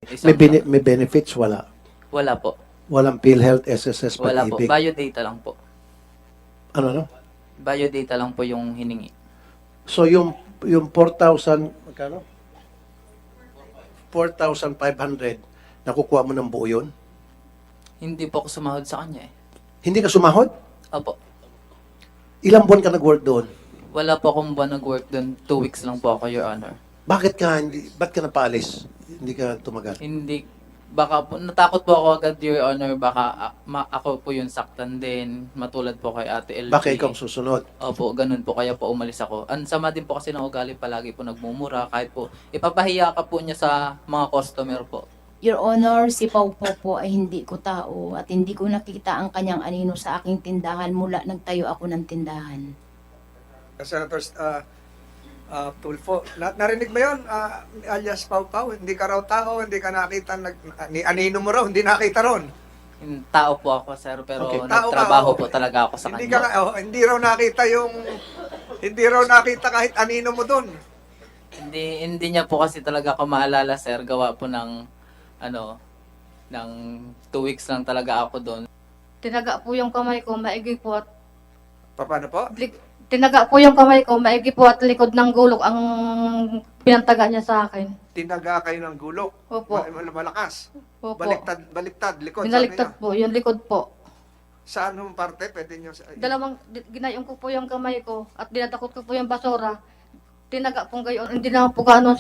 May, Isang taon. may benefits, wala. Wala po. Walang PhilHealth, SSS, Wala po. pag-ibig. Biodata lang po. Ano? Biodata lang po yung hiningi. So yung 4,000, magkano? 4,500, nakukuha mo ng buo yun? Hindi po ako sumahod sa kanya eh. Hindi ka sumahod? Opo. Ilang buwan ka nag-work doon? Wala po akong buwan nag-work doon. 2 weeks lang po ako, Your Honor. Ba't ka napaalis? Hindi ka tumagal? Hindi, baka po, natakot po ako agad, Your Honor. Baka ako po yung saktan din. Matulad po kay Ate LG. Baka ikaw ang susunod? Opo, ganun po. Kaya po umalis ako. Ang sama din po kasi ng ugali, palagi po nagmumura. Kahit po, ipapahiya ka po niya sa mga customer po. Your Honor, si Pau po ay hindi ko tao at hindi ko nakita ang kanyang anino sa aking tindahan mula nagtayo ako ng tindahan. Senator Tulfo, narinig mo yun, alias Pau Pau, hindi ka raw tao, hindi ka nakita, ni anino mo raw, hindi nakita ron. Yung tao po ako, sir, pero Okay. nagtrabaho Tao ka, po talaga ako sa Hindi kanya. hindi raw nakita hindi raw nakita kahit anino mo doon. Hindi niya po kasi talaga ako maalala, sir. Gawa po ng, ng 2 weeks lang talaga ako doon. Tinaga po yung kamay ko, maigi po at Paano po? tinaga po yung kamay ko, maigi po at likod ng gulok ang pinantaga niya sa akin. Tinaga kayo ng gulok. Opo. Malakas. Opo. Baliktad, likod. Binaliktad Sabi po, yung likod po. niya. Saan mong parte? Pwede niyo Ginayong ko po yung kamay ko at dinatakot ko po yung basura. Tinaga po gayon, hindi na po gaano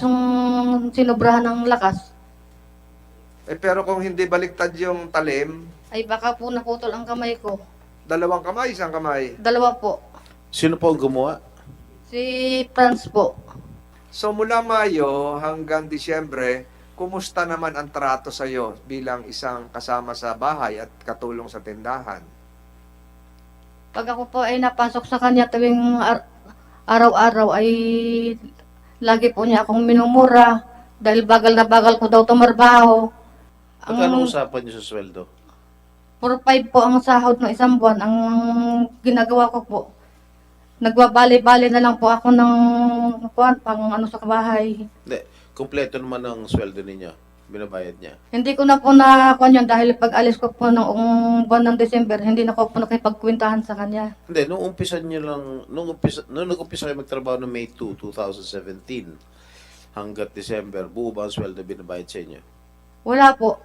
sinubrahan ng lakas. pero kung hindi baliktad yung talim, Ay baka po naputol ang kamay ko. dalawang kamay, isang kamay. Dalawa po. Sino po ang gumawa? Si Franz po. So mula Mayo hanggang Disyembre, kumusta naman ang trato sa iyo bilang isang kasama sa bahay at katulong sa tindahan? Pag ako po ay napasok sa kanya tuwing araw-araw ay lagi po niya akong minumura dahil bagal na bagal ko daw tumarbaho. Magkano usapan niyo sa sweldo? 4-5 po ang sahod ng isang buwan. Ang ginagawa ko po, nagbabali-bali na lang po ako ng pang sa bahay. Hindi, kumpleto naman ang sweldo ninyo. Binabayad niya. Hindi ko na po yun dahil pag alis ko po noong buwan ng December, hindi na ko po nakipagkwentahan sa kanya. Hindi, nung umpisa niyo lang, nung nag-umpisa kayo magtrabaho noong May 2, 2017, hanggat December, buo ba ang sweldo binabayad sa inyo? Wala po.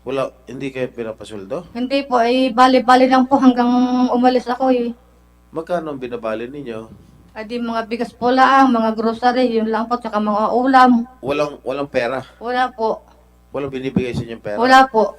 Wala, hindi kayo pinapasweldo? Hindi po, ay bali-bali lang po hanggang umalis ako eh. Magkano ang binabali ninyo? Ay di mga bigas po lang, mga grocery, yun lang po, tsaka mga ulam. Walang pera. Wala po. Walang binibigay sa inyong pera. Wala po.